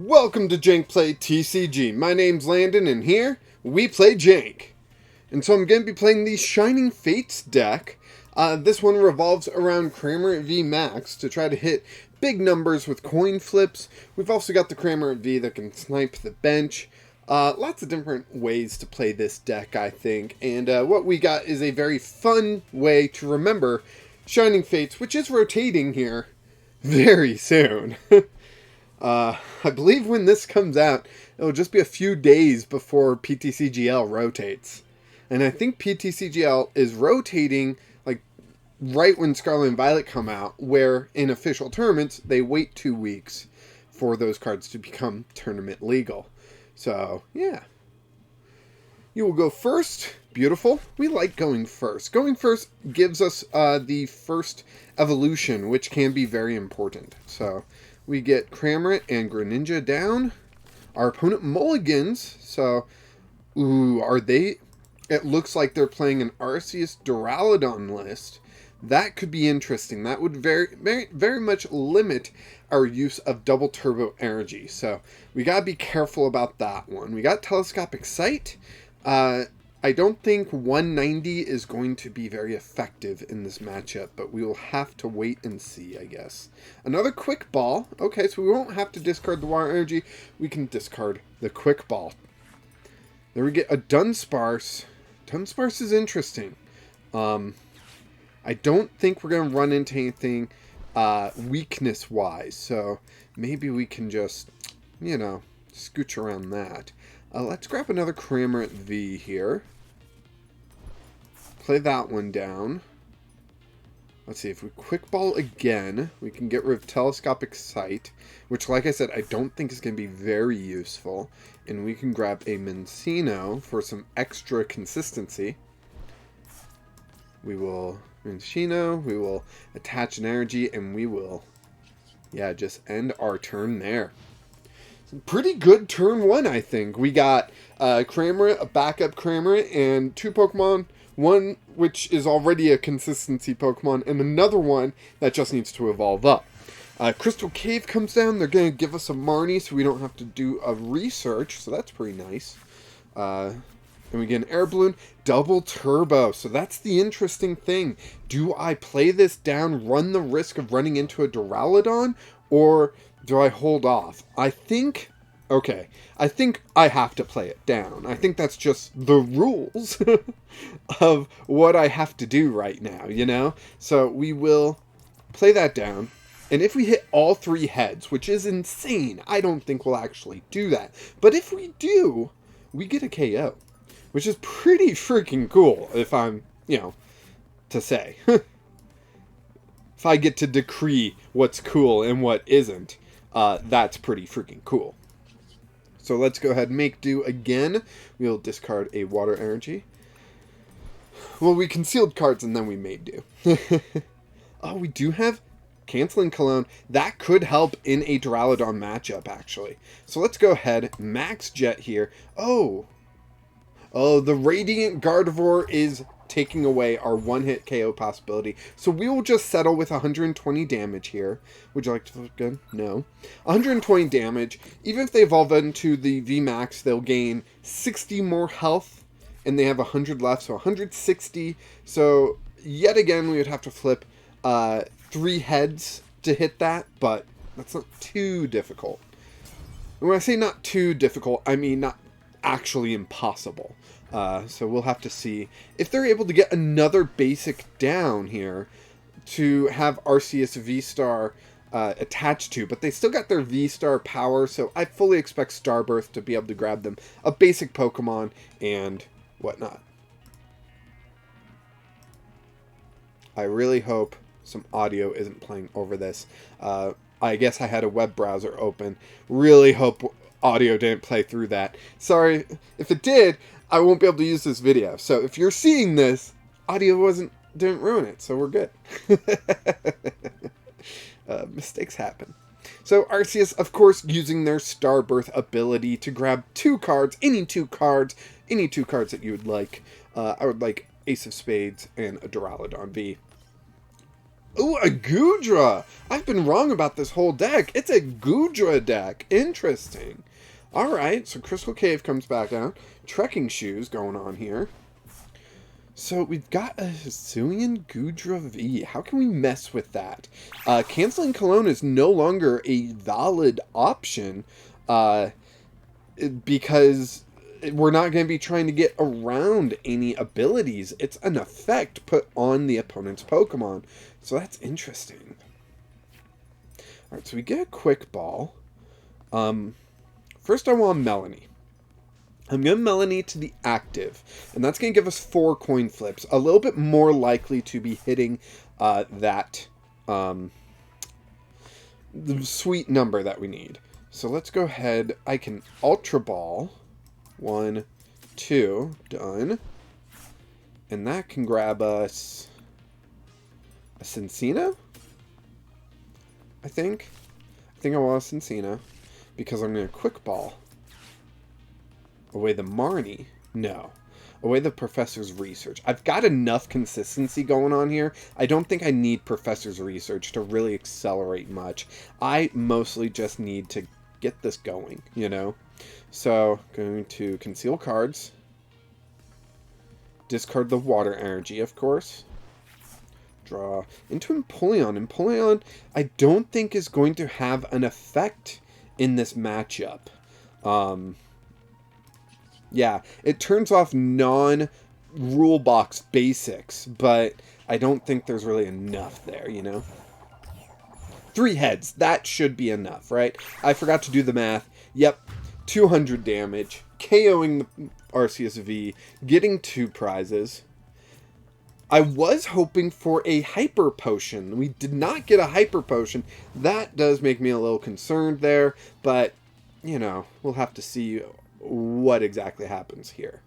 Welcome to Jank Play TCG. My name's Landon, and here we play Jank. And so I'm going to be playing the Shining Fates deck. This one revolves around Cramorant VMAX to try to hit big numbers with coin flips. We've also got the Cramorant V that can snipe the bench. Lots of different ways to play this deck, I think. And what we got is a very fun way to remember Shining Fates, which is rotating here very soon. I believe when this comes out, it'll just be a few days before PTCGL rotates. And I think PTCGL is rotating like right when Scarlet and Violet come out, where in official tournaments, they wait 2 weeks for those cards to become tournament legal. So, yeah. You will go first. Beautiful. We like going first. Going first gives us the first evolution, which can be very important. So we get Cramorant and Greninja down. Our opponent mulligans. So, ooh, are they... It looks like they're playing an Arceus Duraludon list. That could be interesting. That would very much limit our use of double turbo energy. So we gotta be careful about that one. We got Telescopic Sight. I don't think 190 is going to be very effective in this matchup, but we will have to wait and see, I guess. Another Quick Ball. Okay, so we won't have to discard the Water Energy. We can discard the Quick Ball. Then we get a Dunsparce. Dunsparce is interesting. I don't think we're going to run into anything weakness-wise, so maybe we can just, you know, scooch around that. Let's grab another Cramorant V here. Play that one down. Let's see, if we Quick Ball again, we can get rid of Telescopic Sight, which, like I said, I don't think is going to be very useful. And we can grab a Minccino for some extra consistency. We will Minccino, we will attach an energy, and we will, yeah, just end our turn there. Pretty good turn one, I think. We got Cramorant, a backup Cramorant, and 2 Pokemon. One which is already a consistency Pokemon, and another one that just needs to evolve up. Crystal Cave comes down. They're going to give us a Marnie, so we don't have to do a research, so that's pretty nice. And we get an Air Balloon, double turbo. So that's the interesting thing. Do I play this down, run the risk of running into a Duraludon, or do I hold off? I think I have to play it down. I think that's just the rules of what I have to do right now, you know? So we will play that down. And if we hit all 3 heads, which is insane, I don't think we'll actually do that. But if we do, we get a KO, which is pretty freaking cool, if I'm, you know, to say. If I get to decree what's cool and what isn't, that's pretty freaking cool. So let's go ahead and make do again. We'll discard a water energy. Well, we concealed cards and then we made do. Oh, we do have Canceling Cologne. That could help in a Duraludon matchup, actually. So let's go ahead, max jet here. Oh, the Radiant Gardevoir is taking away our one-hit KO possibility. So we will just settle with 120 damage here. Would you like to look good? No. 120 damage. Even if they evolve into the VMAX, they'll gain 60 more health, and they have 100 left, so 160. So yet again, we would have to flip 3 heads to hit that, but that's not too difficult. And when I say not too difficult, I mean not actually impossible. So we'll have to see if they're able to get another basic down here to have Arceus V-Star attached to, but they still got their V-Star power, so I fully expect Starbirth to be able to grab them a basic Pokemon and whatnot. I really hope some audio isn't playing over this. I guess I had a web browser open. Really hope audio didn't play through that. Sorry, if it did, I won't be able to use this video. So if you're seeing this, audio didn't ruin it, so we're good. Mistakes happen. So Arceus, of course, using their Starbirth ability to grab 2 cards, any 2 cards that you would like. I would like Ace of Spades and a Duraludon V. Ooh, a Goodra! I've been wrong about this whole deck. It's a Goodra deck. Interesting. Alright, so Crystal Cave comes back down. Trekking Shoes going on here. So we've got a Hisuian Goodra V. How can we mess with that? Canceling Cologne is no longer a valid option because we're not going to be trying to get around any abilities. It's an effect put on the opponent's Pokemon. So that's interesting. Alright, so we get a Quick Ball. First I want Melony. I'm going to Melony to the active, and that's going to give us 4 coin flips. A little bit more likely to be hitting that the sweet number that we need. So let's go ahead. I can Ultra Ball. 1, 2, done. And that can grab us a Cinccino, I think. I think I want a Cinccino because I'm going to Quick Ball. Away the Marnie? No. Away the Professor's Research. I've got enough consistency going on here. I don't think I need Professor's Research to really accelerate much. I mostly just need to get this going, you know? So, going to conceal cards. Discard the Water Energy, of course. Draw into Empoleon. Empoleon, I don't think is going to have an effect in this matchup. Yeah, it turns off non-rule box basics, but I don't think there's really enough there, you know? 3 heads, that should be enough, right? I forgot to do the math. Yep, 200 damage, KOing the Arceus V, getting 2 prizes. I was hoping for a Hyper Potion. We did not get a Hyper Potion. That does make me a little concerned there, but, you know, we'll have to see what exactly happens here.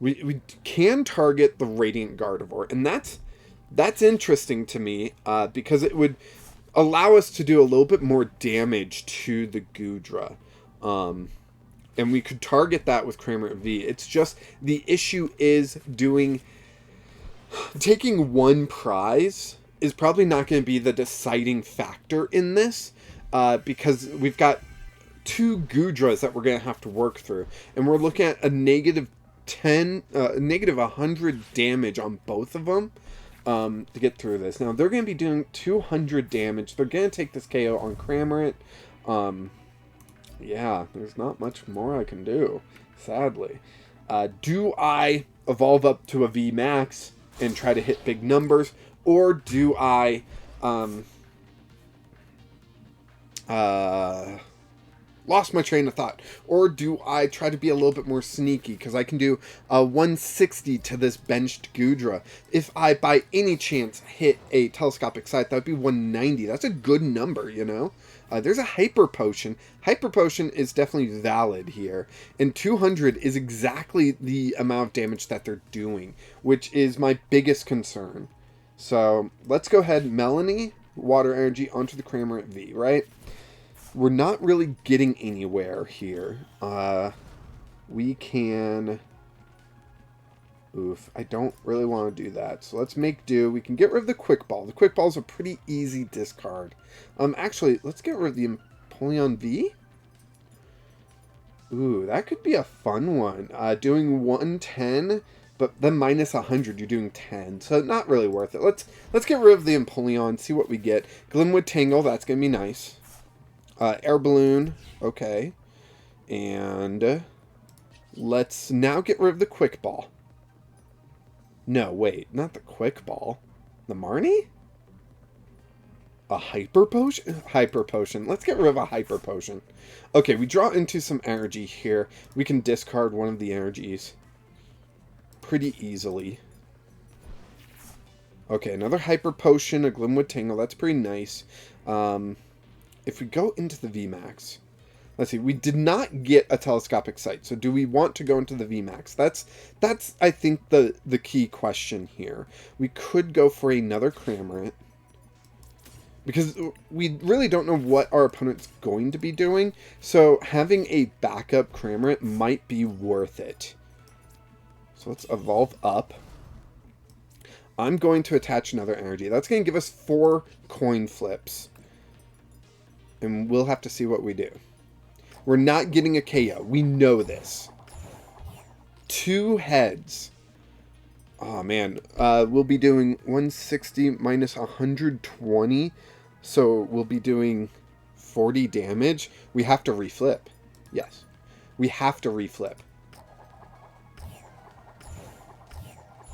We can target the Radiant Gardevoir, and that's interesting to me because it would allow us to do a little bit more damage to the Goodra. And we could target that with Cramorant V. It's just the issue is taking 1 prize is probably not going to be the deciding factor in this because we've got 2 Goodras that we're going to have to work through. And we're looking at a negative 100 damage on both of them to get through this. Now, they're going to be doing 200 damage. They're going to take this KO on Cramorant. Yeah, there's not much more I can do, sadly. Do I evolve up to a VMAX and try to hit big numbers? Or do I... lost my train of thought. Or do I try to be a little bit more sneaky? Because I can do 160 to this benched Goodra. If I, by any chance, hit a Telescopic Sight, that would be 190. That's a good number, you know? There's a Hyper Potion. Hyper Potion is definitely valid here. And 200 is exactly the amount of damage that they're doing, which is my biggest concern. So, let's go ahead, Melony, Water Energy onto the Cramorant V, right? We're not really getting anywhere here. We can... Oof, I don't really want to do that. So let's make do. We can get rid of the Quick Ball. The Quick Ball is a pretty easy discard. Actually, let's get rid of the Empoleon V. Ooh, that could be a fun one. Doing 110, but then minus 100, you're doing 10. So not really worth it. Let's get rid of the Empoleon, see what we get. Glimwood Tangle, that's going to be nice. Air Balloon, okay. And let's now get rid of the Quick Ball. No, wait, not the Quick Ball. The Marnie? A Hyper Potion? Hyper Potion. Let's get rid of a Hyper Potion. Okay, we draw into some energy here. We can discard one of the energies pretty easily. Okay, another Hyper Potion, a Glimwood Tangle. That's pretty nice. If we go into the VMAX, let's see, we did not get a Telescopic Sight, so do we want to go into the VMAX? That's I think, the key question here. We could go for another Cramorant, because we really don't know what our opponent's going to be doing, so having a backup Cramorant might be worth it. So let's evolve up. I'm going to attach another energy. That's going to give us 4 coin flips. And we'll have to see what we do. We're not getting a KO. We know this. 2 heads. Oh, man. We'll be doing 160 minus 120. So we'll be doing 40 damage. We have to reflip. Yes. We have to reflip.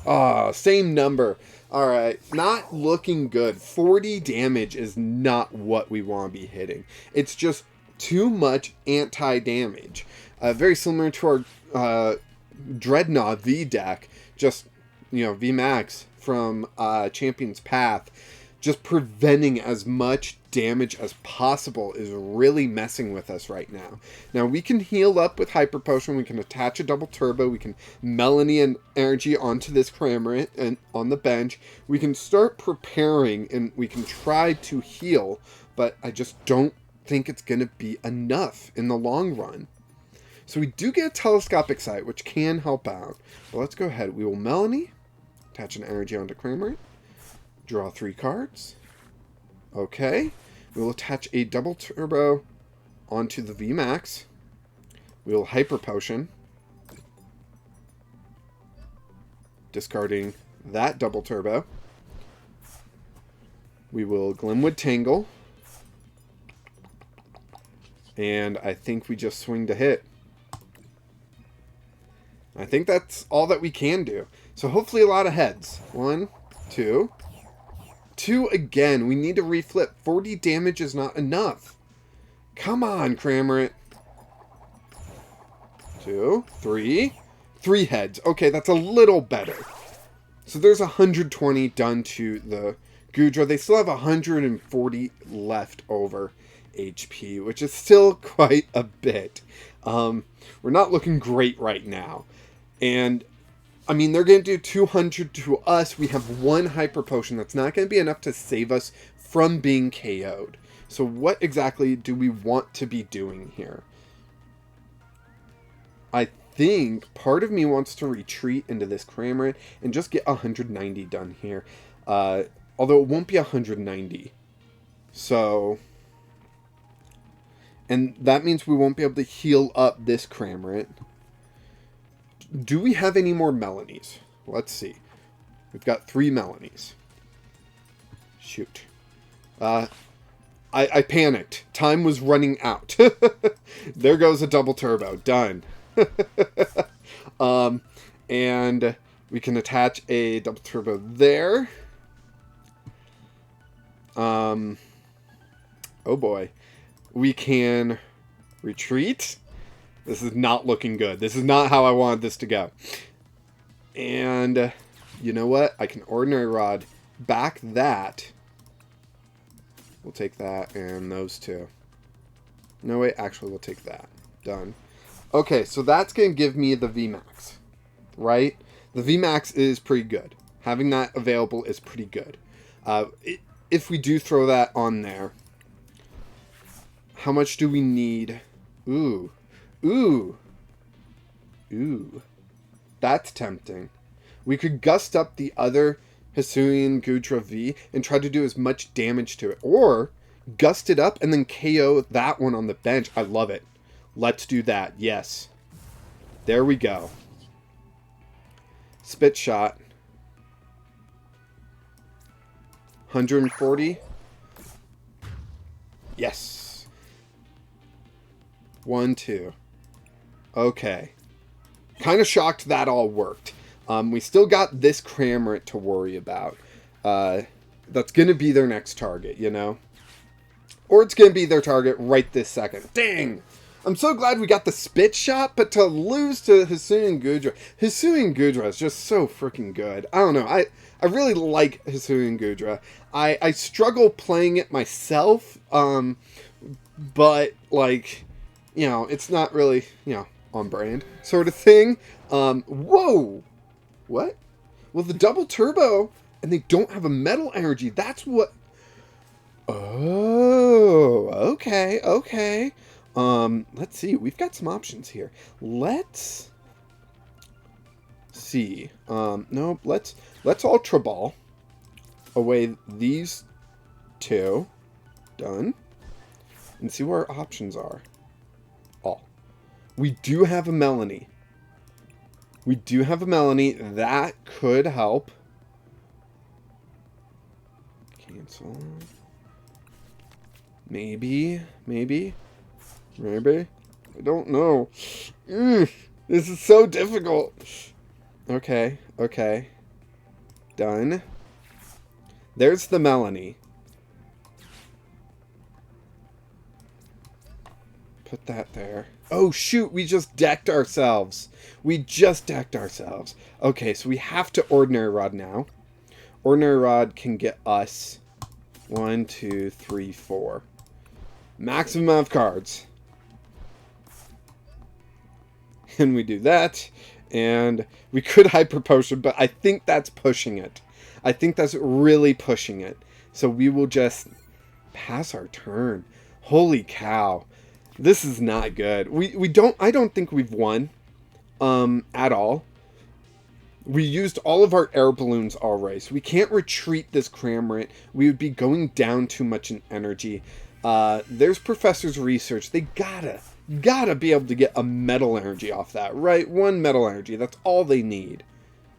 Ah, same number. Alright, not looking good. 40 damage is not what we want to be hitting. It's just too much anti-damage. Very similar to our Dreadnought V deck. Just, you know, VMAX from Champion's Path. Just preventing as much damage as possible is really messing with us right now. Now, we can heal up with Hyper Potion. We can attach a double turbo. We can Melony and energy onto this Cramorant and on the bench. We can start preparing and we can try to heal, but I just don't think it's going to be enough in the long run. So we do get a Telescopic Sight, which can help out. But let's go ahead. We will Melony, attach an energy onto Cramorant. Draw 3 cards. Okay. We will attach a double turbo onto the VMAX. We will Hyper Potion. Discarding that double turbo. We will Glimwood Tangle. And I think we just swing to hit. I think that's all that we can do. So hopefully a lot of heads. 1, 2... 2 again. We need to reflip. 40 damage is not enough. Come on, Cramorant. 2, 3. 3 heads. Okay, that's a little better. So there's 120 done to the Goodra. They still have 140 left over HP, which is still quite a bit. We're not looking great right now. And I mean, they're going to do 200 to us. We have 1 Hyper Potion. That's not going to be enough to save us from being KO'd. So what exactly do we want to be doing here? I think part of me wants to retreat into this Cramorant and just get 190 done here. Although it won't be 190. So... and that means we won't be able to heal up this Cramorant. Do we have any more Melonies? Let's see. We've got 3 Melonies. Shoot. I panicked. Time was running out. There goes a double turbo. Done. And we can attach a double turbo there. Oh boy. We can retreat. This is not looking good. This is not how I wanted this to go. And you know what? I can Ordinary Rod back that. We'll take that and those 2. No, wait. Actually, we'll take that. Done. Okay, so that's going to give me the VMAX. Right? The VMAX is pretty good. Having that available is pretty good. If we do throw that on there, how much do we need? Ooh. Ooh. Ooh. That's tempting. We could gust up the other Hisuian Goodra V and try to do as much damage to it. Or gust it up and then KO that one on the bench. I love it. Let's do that. Yes. There we go. Spit Shot. 140. Yes. 1, 2. Okay. Kind of shocked that all worked. We still got this Cramorant to worry about. That's going to be their next target, you know? Or it's going to be their target right this second. Dang! I'm so glad we got the Spit Shot, but to lose to Hisuian Goodra. Hisuian Goodra is just so freaking good. I don't know. I really like Hisuian Goodra. I struggle playing it myself, but, like, you know, it's not really, you know, on brand sort of thing. Whoa! What? Well, the double turbo, and they don't have a metal energy. That's what... Oh, okay, okay. Let's see. We've got some options here. Let's see. No, let's Ultra Ball away these two. Done. And see what our options are. Oh. We do have a Melony. We do have a Melony. That could help. Cancel. Maybe. I don't know. This is so difficult. Okay. Done. There's the Melony. Put that there. Oh, shoot. We just decked ourselves. Okay, so we have to Ordinary Rod now. Ordinary Rod can get us 1, 2, 3, 4. Maximum amount of cards. And we do that. And we could Hyper Potion, but I think that's pushing it. I think that's really pushing it. So we will just pass our turn. Holy cow. This is not good. I don't think we've won at all. We used all of our air balloons already, so we can't retreat this Cramorant. We would be going down too much in energy. There's Professor's research. They gotta be able to get a metal energy off that, right? 1 metal energy. That's all they need.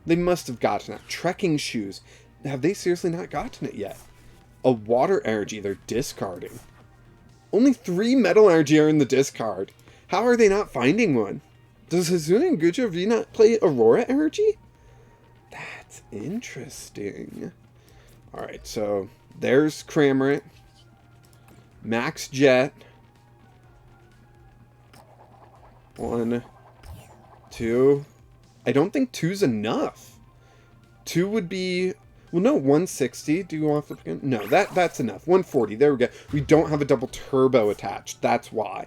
They must have gotten it. Trekking shoes. Have they seriously not gotten it yet? A water energy they're discarding. Only 3 metal energy are in the discard. How are they not finding one? Does Cinccino and Goodra V not play Aurora energy? That's interesting. Alright, so there's Cramorant. Max Jet. 1, 2. I don't think 2's enough. 2 would be... Well, no, 160. Do you want to flip again? No, that's enough. 140. There we go. We don't have a double turbo attached. That's why.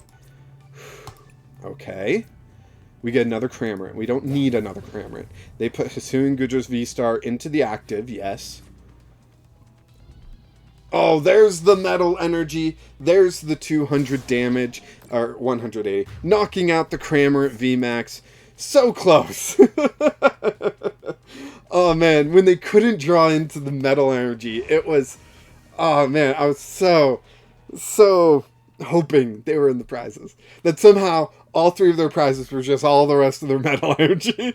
Okay. We get another Cramorant. We don't need another Cramorant. They put Cinccino and Goodra VStar into the active. Yes. Oh, there's the metal energy. There's the 200 damage. Or 180. Knocking out the Cramorant VMAX. So close. Oh man, when they couldn't draw into the metal energy, it was... Oh man, I was so hoping they were in the prizes. That somehow all 3 of their prizes were just all the rest of their metal energy.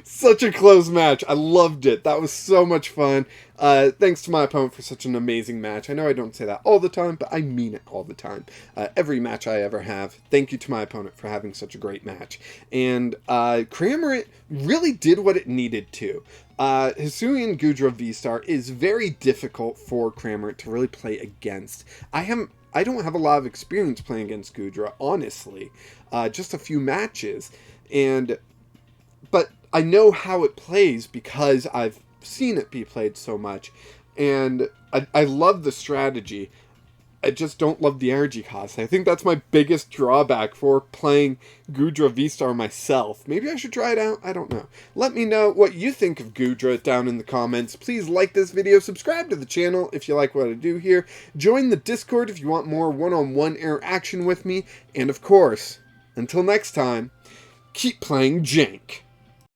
Such a close match. I loved it. That was so much fun. Thanks to my opponent for such an amazing match. I know I don't say that all the time, but I mean it all the time. Every match I ever have. Thank you to my opponent for having such a great match. And Cramorant really did what it needed to. Cinccino and Goodra VStar is very difficult for Cramorant to really play against. I don't have a lot of experience playing against Goodra, honestly. Just a few matches. But I know how it plays because I've seen it be played so much. And I love the strategy. I just don't love the energy cost. I think that's my biggest drawback for playing Goodra VStar myself. Maybe I should try it out. I don't know. Let me know what you think of Goodra down in the comments. Please like this video. Subscribe to the channel if you like what I do here. Join the Discord if you want more one-on-one interaction with me. And of course, until next time, keep playing Jank.